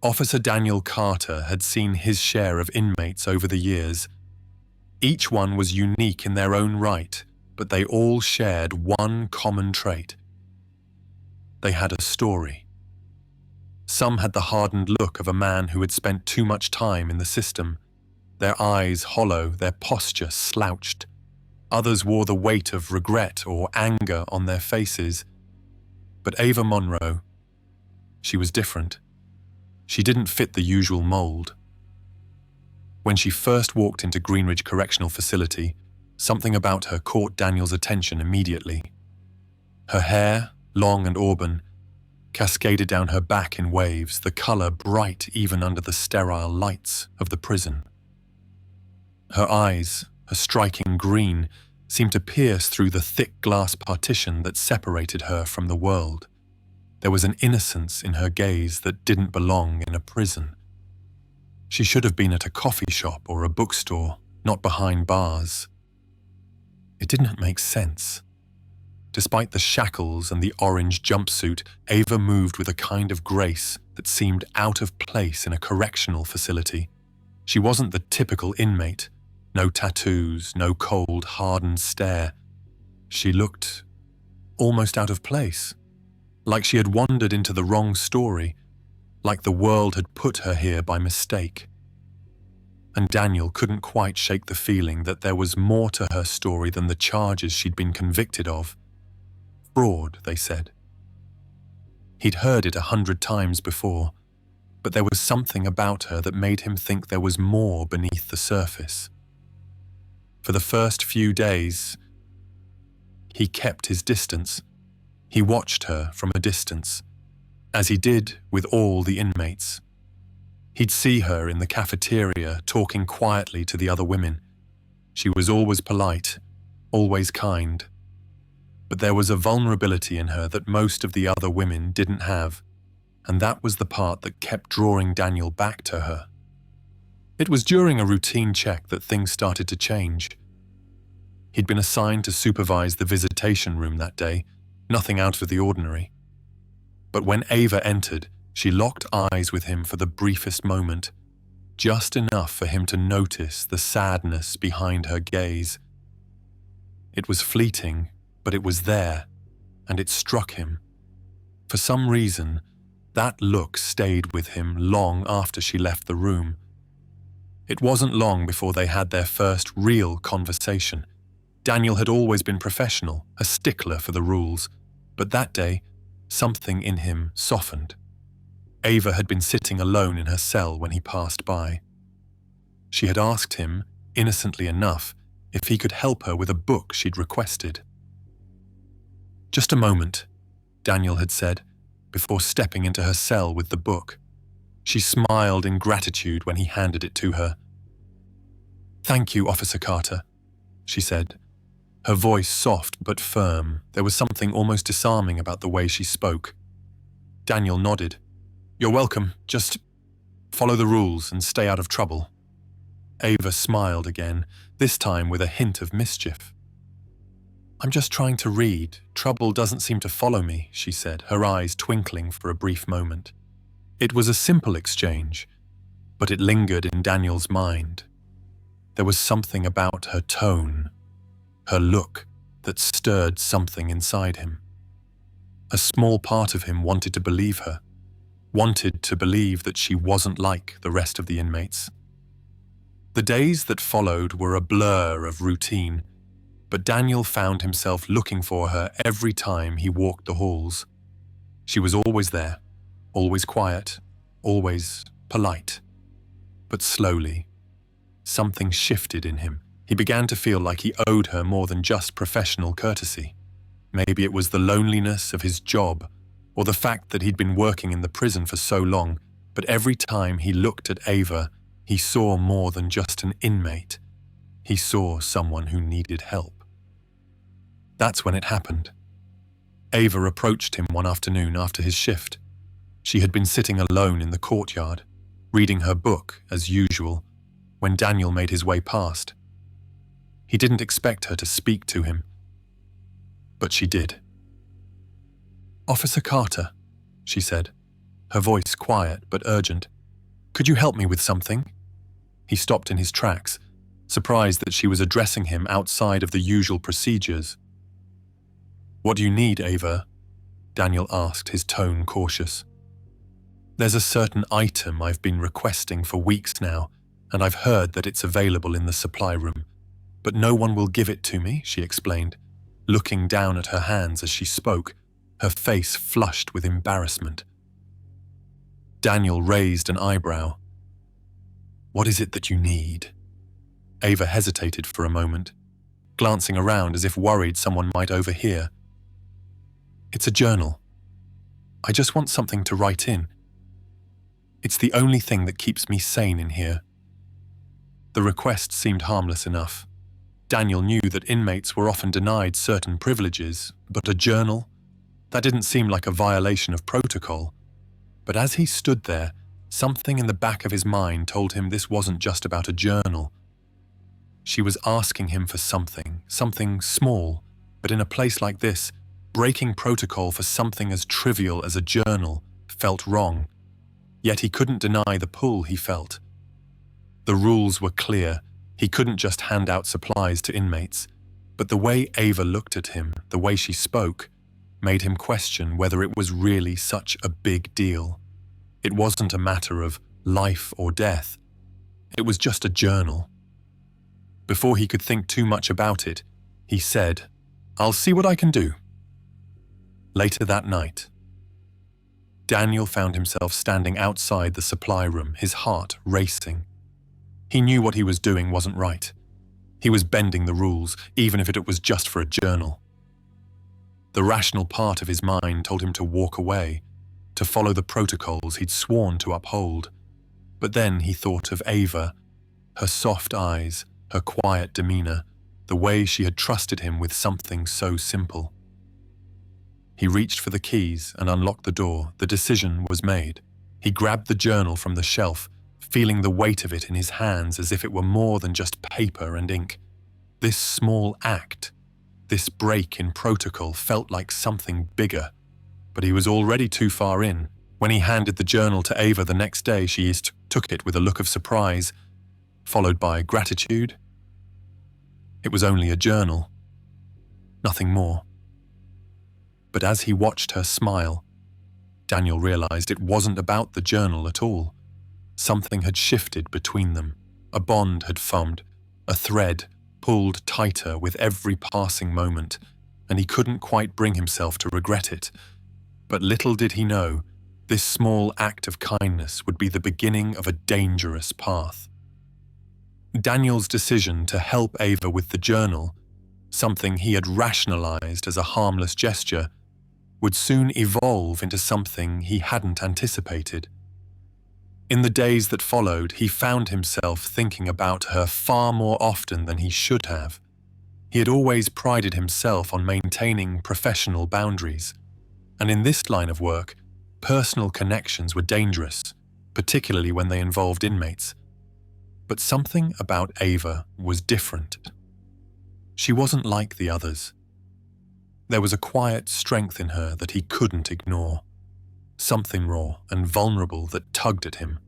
Officer Daniel Carter had seen his share of inmates over the years. Each one was unique in their own right, but they all shared one common trait. They had a story. Some had the hardened look of a man who had spent too much time in the system, their eyes hollow, their posture slouched. Others wore the weight of regret or anger on their faces. But Ava Monroe, she was different. She didn't fit the usual mold. When she first walked into Greenridge Correctional Facility, something about her caught Daniel's attention immediately. Her hair, long and auburn, cascaded down her back in waves, the color bright even under the sterile lights of the prison. Her eyes, a striking green, seemed to pierce through the thick glass partition that separated her from the world. There was an innocence in her gaze that didn't belong in a prison. She should have been at a coffee shop or a bookstore, not behind bars. It didn't make sense. Despite the shackles and the orange jumpsuit, Ava moved with a kind of grace that seemed out of place in a correctional facility. She wasn't the typical inmate. No tattoos, no cold, hardened stare. She looked almost out of place, like she had wandered into the wrong story, like the world had put her here by mistake. And Daniel couldn't quite shake the feeling that there was more to her story than the charges she'd been convicted of. Fraud, they said. He'd heard it 100 times before, but there was something about her that made him think there was more beneath the surface. For the first few days, he kept his distance. He watched her from a distance, as he did with all the inmates. He'd see her in the cafeteria talking quietly to the other women. She was always polite, always kind. But there was a vulnerability in her that most of the other women didn't have, and that was the part that kept drawing Daniel back to her. It was during a routine check that things started to change. He'd been assigned to supervise the visitation room that day, nothing out of the ordinary. But when Ava entered, she locked eyes with him for the briefest moment, just enough for him to notice the sadness behind her gaze. It was fleeting, but it was there, and it struck him. For some reason, that look stayed with him long after she left the room. It wasn't long before they had their first real conversation. Daniel had always been professional, a stickler for the rules, but that day, something in him softened. Ava had been sitting alone in her cell when he passed by. She had asked him, innocently enough, if he could help her with a book she'd requested. "Just a moment," Daniel had said, before stepping into her cell with the book. She smiled in gratitude when he handed it to her. "Thank you, Officer Carter," she said. Her voice soft but firm. There was something almost disarming about the way she spoke. Daniel nodded. "You're welcome. Just follow the rules and stay out of trouble." Ava smiled again, this time with a hint of mischief. "I'm just trying to read. Trouble doesn't seem to follow me," she said, her eyes twinkling for a brief moment. It was a simple exchange, but it lingered in Daniel's mind. There was something about her tone, her look, that stirred something inside him. A small part of him wanted to believe her, wanted to believe that she wasn't like the rest of the inmates. The days that followed were a blur of routine, but Daniel found himself looking for her every time he walked the halls. She was always there, always quiet, always polite. But slowly, something shifted in him. He began to feel like he owed her more than just professional courtesy. Maybe it was the loneliness of his job, or the fact that he'd been working in the prison for so long, but every time he looked at Ava, he saw more than just an inmate. He saw someone who needed help. That's when it happened. Ava approached him one afternoon after his shift. She had been sitting alone in the courtyard, reading her book as usual, when Daniel made his way past. He didn't expect her to speak to him, but she did. "Officer Carter," she said, her voice quiet but urgent. Could you help me with something? He stopped in his tracks, surprised that she was addressing him outside of the usual procedures. What do you need, Ava? Daniel asked, his tone cautious. There's a certain item I've been requesting for weeks now, and I've heard that it's available in the supply room. But no one will give it to me, she explained, looking down at her hands as she spoke, her face flushed with embarrassment. Daniel raised an eyebrow. What is it that you need? Ava hesitated for a moment, glancing around as if worried someone might overhear. It's a journal. I just want something to write in. It's the only thing that keeps me sane in here. The request seemed harmless enough. Daniel knew that inmates were often denied certain privileges, but a journal? That didn't seem like a violation of protocol. But as he stood there, something in the back of his mind told him this wasn't just about a journal. She was asking him for something small, but in a place like this, breaking protocol for something as trivial as a journal felt wrong. Yet he couldn't deny the pull he felt. The rules were clear. He couldn't just hand out supplies to inmates. But the way Ava looked at him, the way she spoke, made him question whether it was really such a big deal. It wasn't a matter of life or death. It was just a journal. Before he could think too much about it, he said, "I'll see what I can do." Later that night, Daniel found himself standing outside the supply room, his heart racing. He knew what he was doing wasn't right. He was bending the rules, even if it was just for a journal. The rational part of his mind told him to walk away, to follow the protocols he'd sworn to uphold. But then he thought of Ava, her soft eyes, her quiet demeanor, the way she had trusted him with something so simple. He reached for the keys and unlocked the door. The decision was made. He grabbed the journal from the shelf, feeling the weight of it in his hands as if it were more than just paper and ink. This small act, this break in protocol felt like something bigger, but he was already too far in. When he handed the journal to Ava the next day, she took it with a look of surprise, followed by gratitude. It was only a journal, nothing more. But as he watched her smile, Daniel realized it wasn't about the journal at all. Something had shifted between them. A bond had formed, a thread pulled tighter with every passing moment, and he couldn't quite bring himself to regret it. But little did he know, this small act of kindness would be the beginning of a dangerous path. Daniel's decision to help Ava with the journal, something he had rationalized as a harmless gesture, would soon evolve into something he hadn't anticipated. In the days that followed, he found himself thinking about her far more often than he should have. He had always prided himself on maintaining professional boundaries, and in this line of work, personal connections were dangerous, particularly when they involved inmates. But something about Ava was different. She wasn't like the others. There was a quiet strength in her that he couldn't ignore, something raw and vulnerable that tugged at him.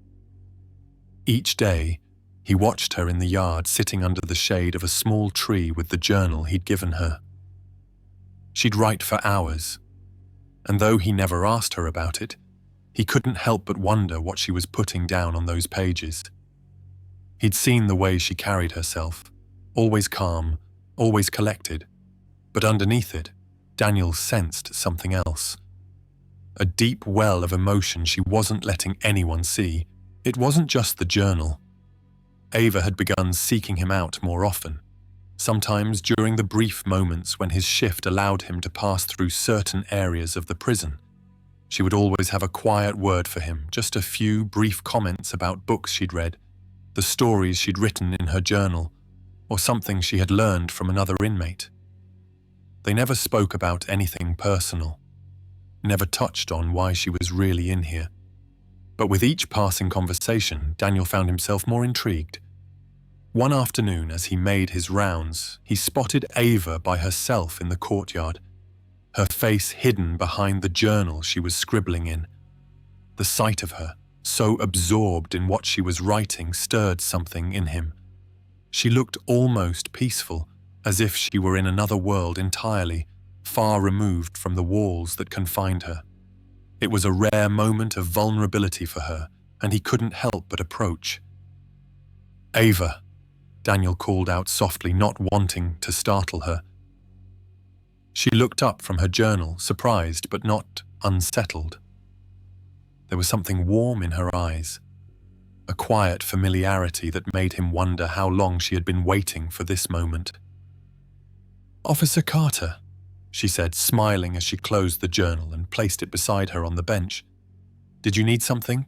Each day, he watched her in the yard sitting under the shade of a small tree with the journal he'd given her. She'd write for hours, and though he never asked her about it, he couldn't help but wonder what she was putting down on those pages. He'd seen the way she carried herself, always calm, always collected, but underneath it, Daniel sensed something else. A deep well of emotion she wasn't letting anyone see. It wasn't just the journal. Ava had begun seeking him out more often, sometimes during the brief moments when his shift allowed him to pass through certain areas of the prison. She would always have a quiet word for him, just a few brief comments about books she'd read, the stories she'd written in her journal, or something she had learned from another inmate. They never spoke about anything personal, never touched on why she was really in here. But with each passing conversation, Daniel found himself more intrigued. One afternoon, as he made his rounds, he spotted Ava by herself in the courtyard, her face hidden behind the journal she was scribbling in. The sight of her, so absorbed in what she was writing, stirred something in him. She looked almost peaceful, as if she were in another world entirely, far removed from the walls that confined her. It was a rare moment of vulnerability for her, and he couldn't help but approach. "Ava," Daniel called out softly, not wanting to startle her. She looked up from her journal, surprised but not unsettled. There was something warm in her eyes, a quiet familiarity that made him wonder how long she had been waiting for this moment. "Officer Carter," she said, smiling as she closed the journal and placed it beside her on the bench. "Did you need something?"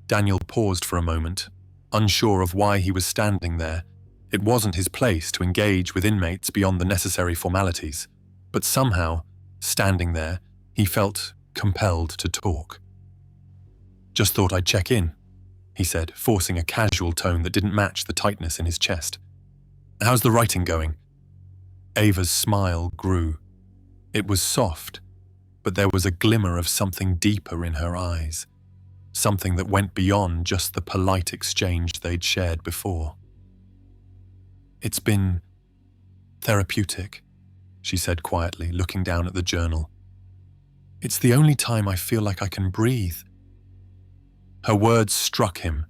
Daniel paused for a moment, unsure of why he was standing there. It wasn't his place to engage with inmates beyond the necessary formalities, but somehow, standing there, he felt compelled to talk. "Just thought I'd check in," he said, forcing a casual tone that didn't match the tightness in his chest. "How's the writing going?" Ava's smile grew. It was soft, but there was a glimmer of something deeper in her eyes, something that went beyond just the polite exchange they'd shared before. "It's been therapeutic," she said quietly, looking down at the journal. "It's the only time I feel like I can breathe." Her words struck him,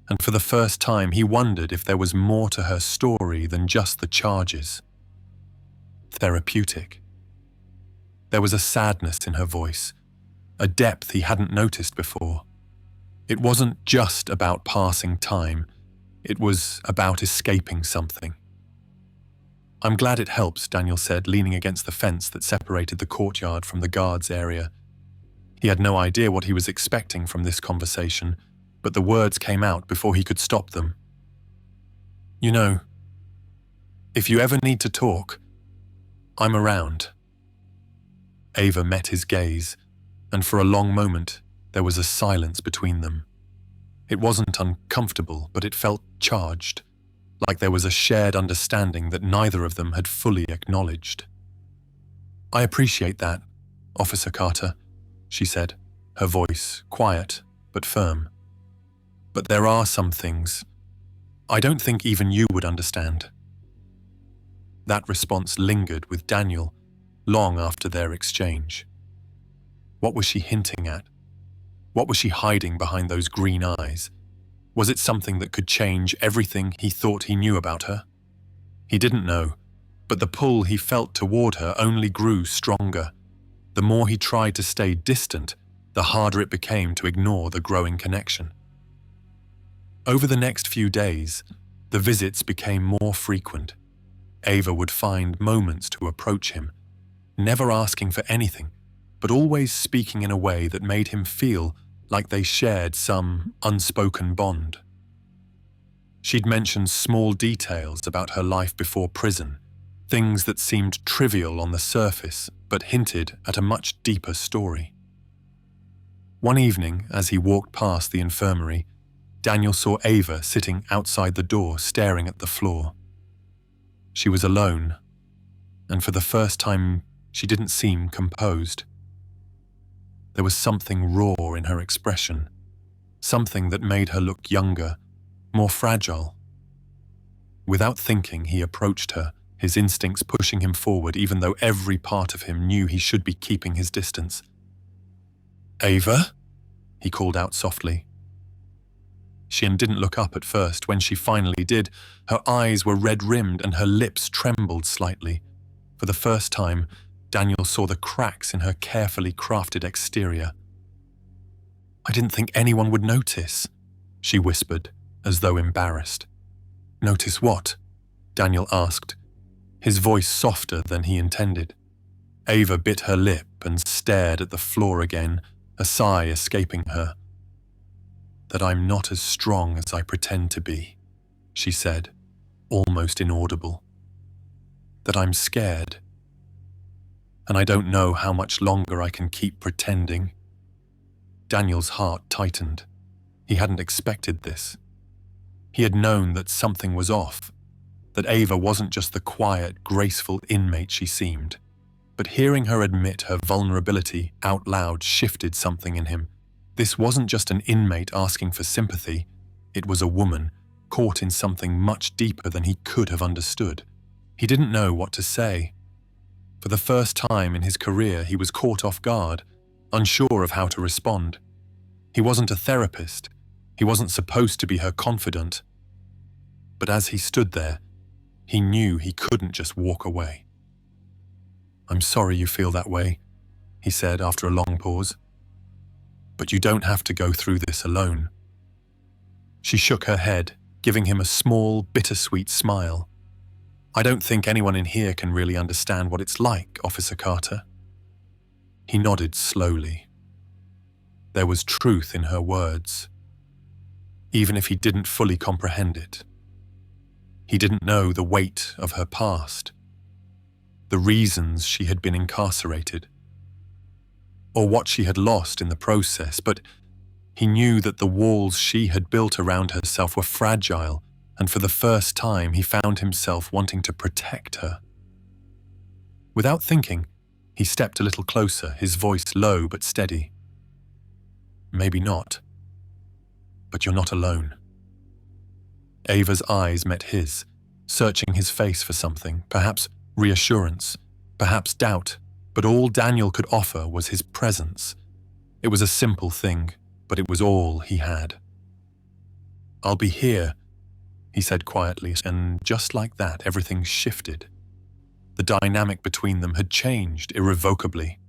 and for the first time he wondered if there was more to her story than just the charges. Therapeutic. There was a sadness in her voice, a depth he hadn't noticed before. It wasn't just about passing time, it was about escaping something. "I'm glad it helps," Daniel said, leaning against the fence that separated the courtyard from the guards area. He had no idea what he was expecting from this conversation, but the words came out before he could stop them. "You know, if you ever need to talk, I'm around." Ava met his gaze, and for a long moment there was a silence between them. It wasn't uncomfortable, but it felt charged, like there was a shared understanding that neither of them had fully acknowledged. "I appreciate that, Officer Carter," she said, her voice quiet but firm. "But there are some things I don't think even you would understand." That response lingered with Daniel long after their exchange. What was she hinting at? What was she hiding behind those green eyes? Was it something that could change everything he thought he knew about her? He didn't know, but the pull he felt toward her only grew stronger. The more he tried to stay distant, the harder it became to ignore the growing connection. Over the next few days, the visits became more frequent. Ava would find moments to approach him, never asking for anything, but always speaking in a way that made him feel like they shared some unspoken bond. She'd mention small details about her life before prison, things that seemed trivial on the surface but hinted at a much deeper story. One evening, as he walked past the infirmary, Daniel saw Ava sitting outside the door staring at the floor. She was alone, and for the first time she didn't seem composed. There was something raw in her expression, something that made her look younger, more fragile. Without thinking, he approached her, his instincts pushing him forward even though every part of him knew he should be keeping his distance. "Ava?" he called out softly. She didn't look up at first. When she finally did, her eyes were red-rimmed and her lips trembled slightly. For the first time, Daniel saw the cracks in her carefully crafted exterior. "I didn't think anyone would notice," she whispered, as though embarrassed. "Notice what?" Daniel asked, his voice softer than he intended. Ava bit her lip and stared at the floor again, a sigh escaping her. "That I'm not as strong as I pretend to be," she said, almost inaudible. "That I'm scared. And I don't know how much longer I can keep pretending." Daniel's heart tightened. He hadn't expected this. He had known that something was off, that Ava wasn't just the quiet, graceful inmate she seemed. But hearing her admit her vulnerability out loud shifted something in him. This wasn't just an inmate asking for sympathy, it was a woman caught in something much deeper than he could have understood. He didn't know what to say. For the first time in his career, he was caught off guard, unsure of how to respond. He wasn't a therapist. He wasn't supposed to be her confidant. But as he stood there, he knew he couldn't just walk away. "I'm sorry you feel that way," he said after a long pause. "But you don't have to go through this alone." She shook her head, giving him a small, bittersweet smile. "I don't think anyone in here can really understand what it's like, Officer Carter." He nodded slowly. There was truth in her words, even if he didn't fully comprehend it. He didn't know the weight of her past, the reasons she had been incarcerated, or what she had lost in the process, but he knew that the walls she had built around herself were fragile, and for the first time he found himself wanting to protect her. Without thinking, he stepped a little closer, his voice low but steady. "Maybe not, but you're not alone." Ava's eyes met his, searching his face for something, perhaps reassurance, perhaps doubt, but all Daniel could offer was his presence. It was a simple thing, but it was all he had. "I'll be here," he said quietly, and just like that, everything shifted. The dynamic between them had changed irrevocably.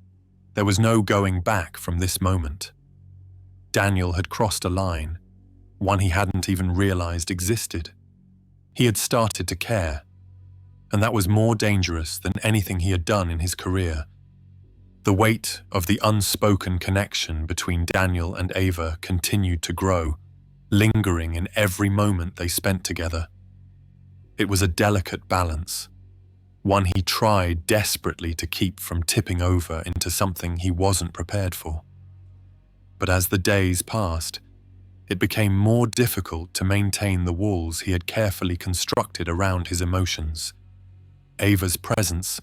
There was no going back from this moment. Daniel had crossed a line, one he hadn't even realized existed. He had started to care, and that was more dangerous than anything he had done in his career. The weight of the unspoken connection between Daniel and Ava continued to grow, lingering in every moment they spent together. It was a delicate balance, one he tried desperately to keep from tipping over into something he wasn't prepared for. But as the days passed, it became more difficult to maintain the walls he had carefully constructed around his emotions. Ava's presence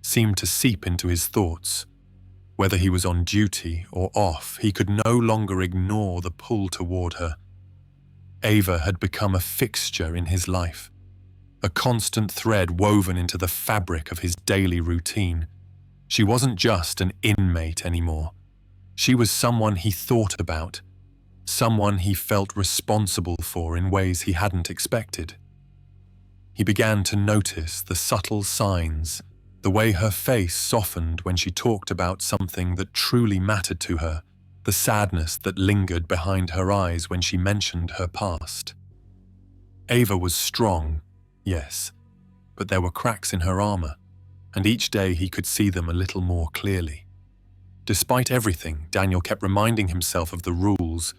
seemed to seep into his thoughts. Whether he was on duty or off, he could no longer ignore the pull toward her. Ava had become a fixture in his life, a constant thread woven into the fabric of his daily routine. She wasn't just an inmate anymore. She was someone he thought about, someone he felt responsible for in ways he hadn't expected. He began to notice the subtle signs, the way her face softened when she talked about something that truly mattered to her, the sadness that lingered behind her eyes when she mentioned her past. Ava was strong, yes, but there were cracks in her armor, and each day he could see them a little more clearly. Despite everything, Daniel kept reminding himself of the rules.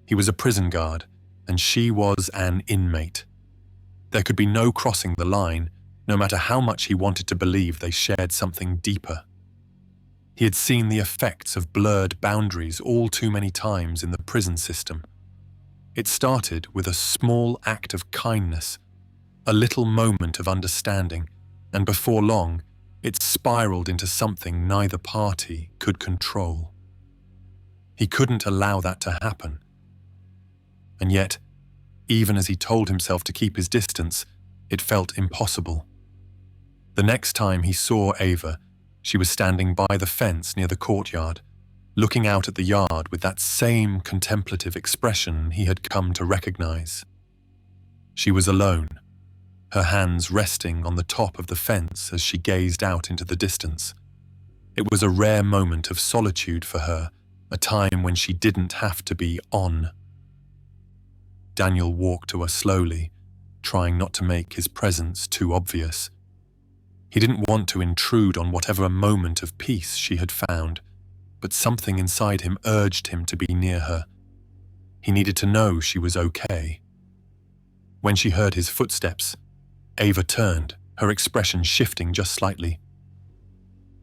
He was a prison guard, and she was an inmate. There could be no crossing the line, no matter how much he wanted to believe they shared something deeper. He had seen the effects of blurred boundaries all too many times in the prison system. It started with a small act of kindness, a little moment of understanding, and before long, it spiraled into something neither party could control. He couldn't allow that to happen. And yet, even as he told himself to keep his distance, it felt impossible. The next time he saw Ava, she was standing by the fence near the courtyard, looking out at the yard with that same contemplative expression he had come to recognize. She was alone, her hands resting on the top of the fence as she gazed out into the distance. It was a rare moment of solitude for her, a time when she didn't have to be on. Daniel walked to her slowly, trying not to make his presence too obvious. He didn't want to intrude on whatever moment of peace she had found, but something inside him urged him to be near her. He needed to know she was okay. When she heard his footsteps, Ava turned, her expression shifting just slightly.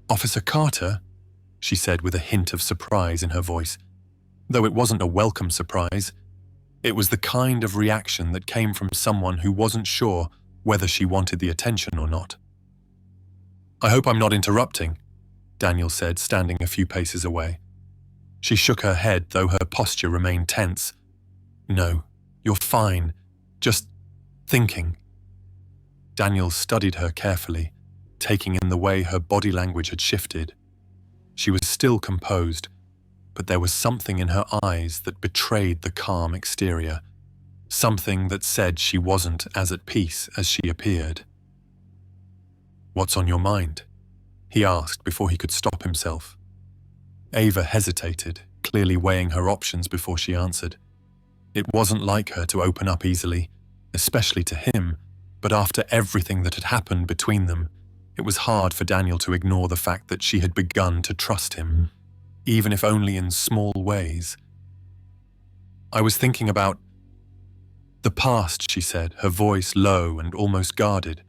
"Officer Carter," she said with a hint of surprise in her voice. Though it wasn't a welcome surprise, it was the kind of reaction that came from someone who wasn't sure whether she wanted the attention or not. "I hope I'm not interrupting," Daniel said, standing a few paces away. She shook her head, though her posture remained tense. "No, you're fine. Just thinking." Daniel studied her carefully, taking in the way her body language had shifted. She was still composed, but there was something in her eyes that betrayed the calm exterior, something that said she wasn't as at peace as she appeared. "What's on your mind?" he asked before he could stop himself. Ava hesitated, clearly weighing her options before she answered. It wasn't like her to open up easily, especially to him, but after everything that had happened between them, it was hard for Daniel to ignore the fact that she had begun to trust him, even if only in small ways. "I was thinking about the past," she said, her voice low and almost guarded.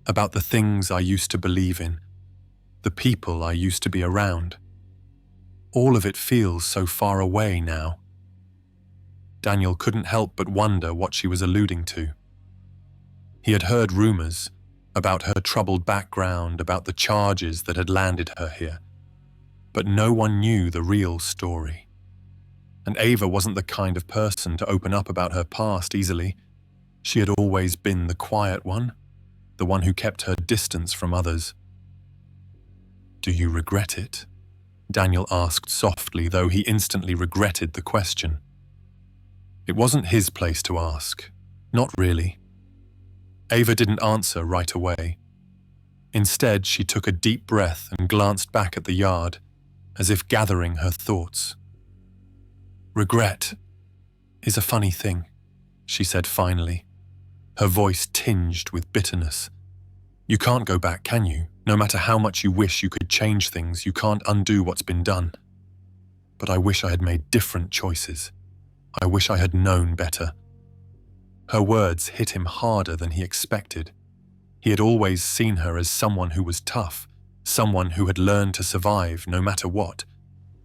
"About the things I used to believe in, the people I used to be around. All of it feels so far away now." Daniel couldn't help but wonder what she was alluding to. He had heard rumors about her troubled background, about the charges that had landed her here, but no one knew the real story. And Ava wasn't the kind of person to open up about her past easily. She had always been the quiet one, the one who kept her distance from others. "Do you regret it?" Daniel asked softly, though he instantly regretted the question. It wasn't his place to ask. Not really. Ava didn't answer right away. Instead, she took a deep breath and glanced back at the yard, as if gathering her thoughts. "Regret is a funny thing," she said finally, her voice tinged with bitterness. "You can't go back, can you? No matter how much you wish you could change things, you can't undo what's been done. But I wish I had made different choices. I wish I had known better." Her words hit him harder than he expected. He had always seen her as someone who was tough, someone who had learned to survive no matter what.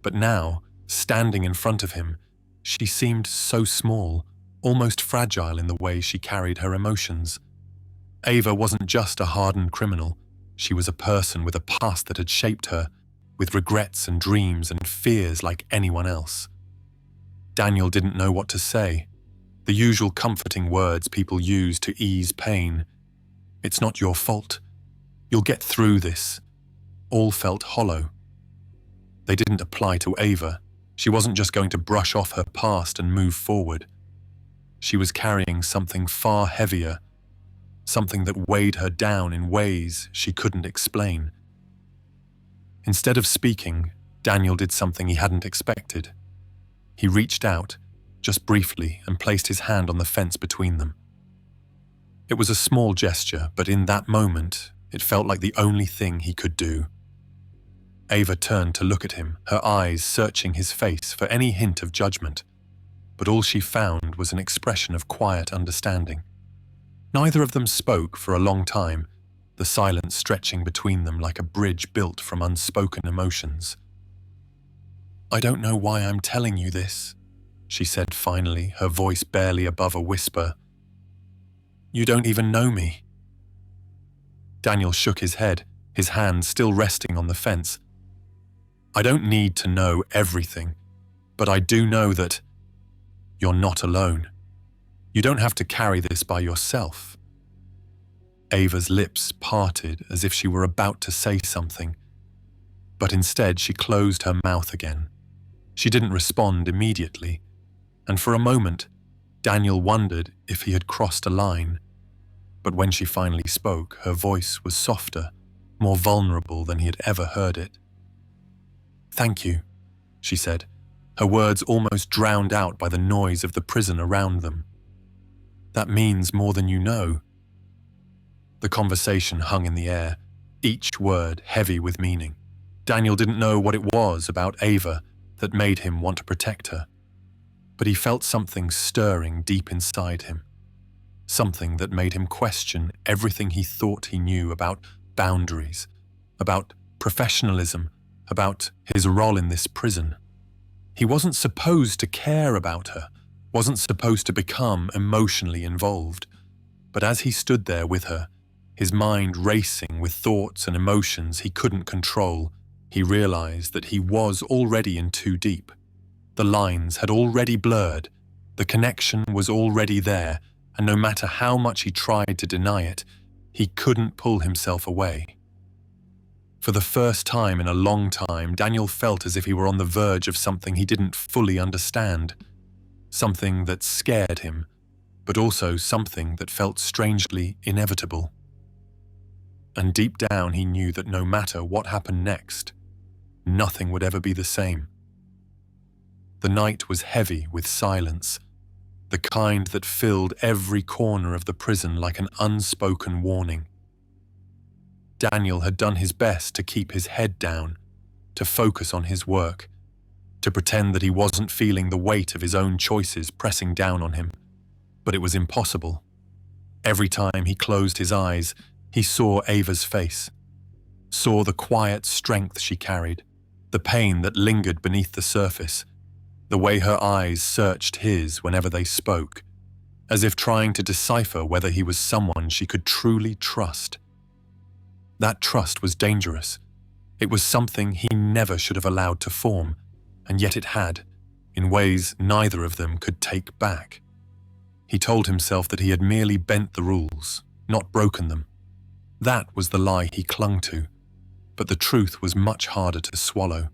But now, standing in front of him, she seemed so small, almost fragile in the way she carried her emotions. Ava wasn't just a hardened criminal. She was a person with a past that had shaped her, with regrets and dreams and fears like anyone else. Daniel didn't know what to say. The usual comforting words people use to ease pain. "It's not your fault. You'll get through this," all felt hollow. They didn't apply to Ava. She wasn't just going to brush off her past and move forward. She was carrying something far heavier, something that weighed her down in ways she couldn't explain. Instead of speaking, Daniel did something he hadn't expected. He reached out, just briefly, and placed his hand on the fence between them. It was a small gesture, but in that moment, it felt like the only thing he could do. Ava turned to look at him, her eyes searching his face for any hint of judgment, but all she found was an expression of quiet understanding. Neither of them spoke for a long time, the silence stretching between them like a bridge built from unspoken emotions. "I don't know why I'm telling you this," she said finally, her voice barely above a whisper. "You don't even know me." Daniel shook his head, his hand still resting on the fence. "I don't need to know everything, but I do know that you're not alone. You don't have to carry this by yourself." Ava's lips parted as if she were about to say something, but instead she closed her mouth again. She didn't respond immediately, and for a moment, Daniel wondered if he had crossed a line. But when she finally spoke, her voice was softer, more vulnerable than he had ever heard it. "Thank you," she said, her words almost drowned out by the noise of the prison around them. "That means more than you know." The conversation hung in the air, each word heavy with meaning. Daniel didn't know what it was about Ava that made him want to protect her, but he felt something stirring deep inside him, something that made him question everything he thought he knew about boundaries, about professionalism, about his role in this prison. He wasn't supposed to care about her, wasn't supposed to become emotionally involved, but as he stood there with her, his mind racing with thoughts and emotions he couldn't control, He realized that he was already in too deep. The lines had already blurred, the connection was already there, and no matter how much he tried to deny it, he couldn't pull himself away. For the first time in a long time, Daniel felt as if he were on the verge of something he didn't fully understand, something that scared him, but also something that felt strangely inevitable. And deep down he knew that no matter what happened next, nothing would ever be the same. The night was heavy with silence, the kind that filled every corner of the prison like an unspoken warning. Daniel had done his best to keep his head down, to focus on his work, to pretend that he wasn't feeling the weight of his own choices pressing down on him. But it was impossible. Every time he closed his eyes, he saw Ava's face, saw the quiet strength she carried, the pain that lingered beneath the surface, the way her eyes searched his whenever they spoke, as if trying to decipher whether he was someone she could truly trust. That trust was dangerous. It was something he never should have allowed to form, and yet it had, in ways neither of them could take back. He told himself that he had merely bent the rules, not broken them. That was the lie he clung to, but the truth was much harder to swallow.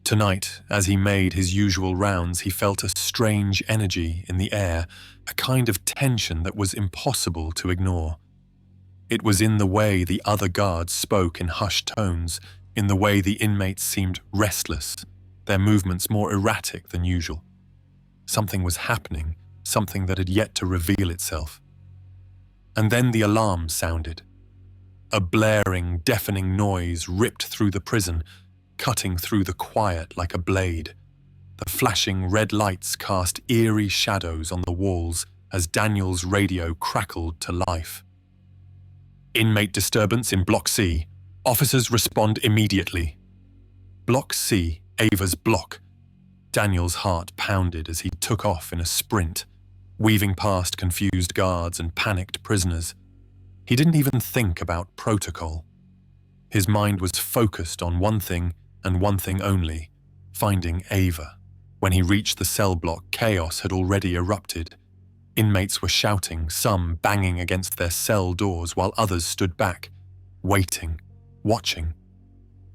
Tonight, as he made his usual rounds, he felt a strange energy in the air, a kind of tension that was impossible to ignore. It was in the way the other guards spoke in hushed tones, in the way the inmates seemed restless, their movements more erratic than usual. Something was happening, something that had yet to reveal itself. And then the alarm sounded. A blaring, deafening noise ripped through the prison, cutting through the quiet like a blade. The flashing red lights cast eerie shadows on the walls as Daniel's radio crackled to life. Inmate disturbance in Block C. Officers respond immediately. Block C, Ava's block. Daniel's heart pounded as he took off in a sprint, weaving past confused guards and panicked prisoners. He didn't even think about protocol. His mind was focused on one thing and one thing only, finding Ava. When he reached the cell block, chaos had already erupted. Inmates were shouting, some banging against their cell doors while others stood back, waiting, watching.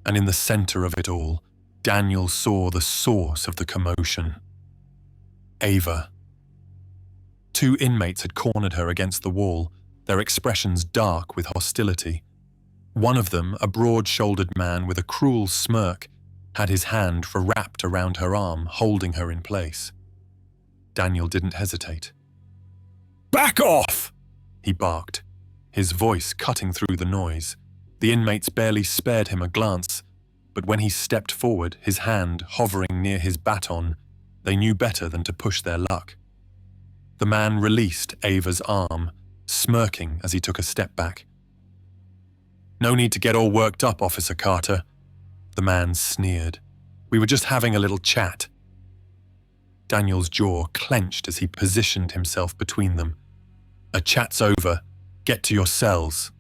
And in the center of it all, Daniel saw the source of the commotion. Ava. Two inmates had cornered her against the wall, their expressions dark with hostility. One of them, a broad-shouldered man with a cruel smirk, had his hand wrapped around her arm, holding her in place. Daniel didn't hesitate. "Back off!" he barked, his voice cutting through the noise. The inmates barely spared him a glance, but when he stepped forward, his hand hovering near his baton, they knew better than to push their luck. The man released Ava's arm, smirking as he took a step back. "No need to get all worked up, Officer Carter," the man sneered. "We were just having a little chat." Daniel's jaw clenched as he positioned himself between them. "A chat's over. Get to your cells."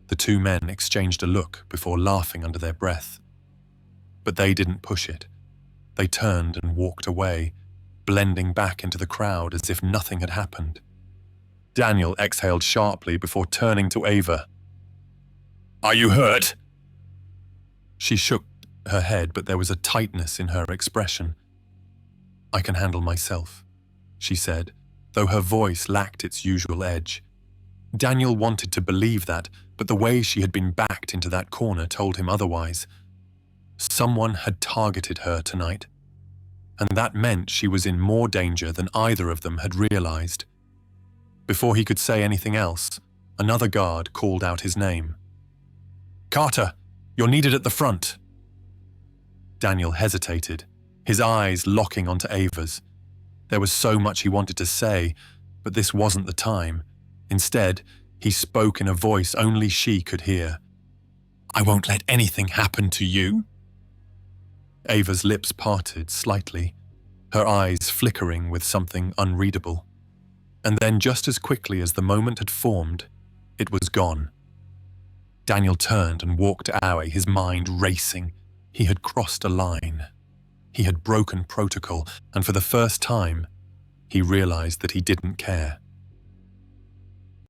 The two men exchanged a look before laughing under their breath. But they didn't push it. They turned and walked away, blending back into the crowd as if nothing had happened. Daniel exhaled sharply before turning to Ava. "Are you hurt?" She shook her head, but there was a tightness in her expression. "I can handle myself," she said, though her voice lacked its usual edge. Daniel wanted to believe that, but the way she had been backed into that corner told him otherwise. Someone had targeted her tonight, and that meant she was in more danger than either of them had realized. Before he could say anything else, another guard called out his name. "Carter, you're needed at the front." Daniel hesitated, his eyes locking onto Ava's. There was so much he wanted to say, but this wasn't the time. Instead, he spoke in a voice only she could hear. "I won't let anything happen to you." Ava's lips parted slightly, her eyes flickering with something unreadable. And then just as quickly as the moment had formed, it was gone. Daniel turned and walked away, his mind racing. He had crossed a line. He had broken protocol, and for the first time, he realized that he didn't care.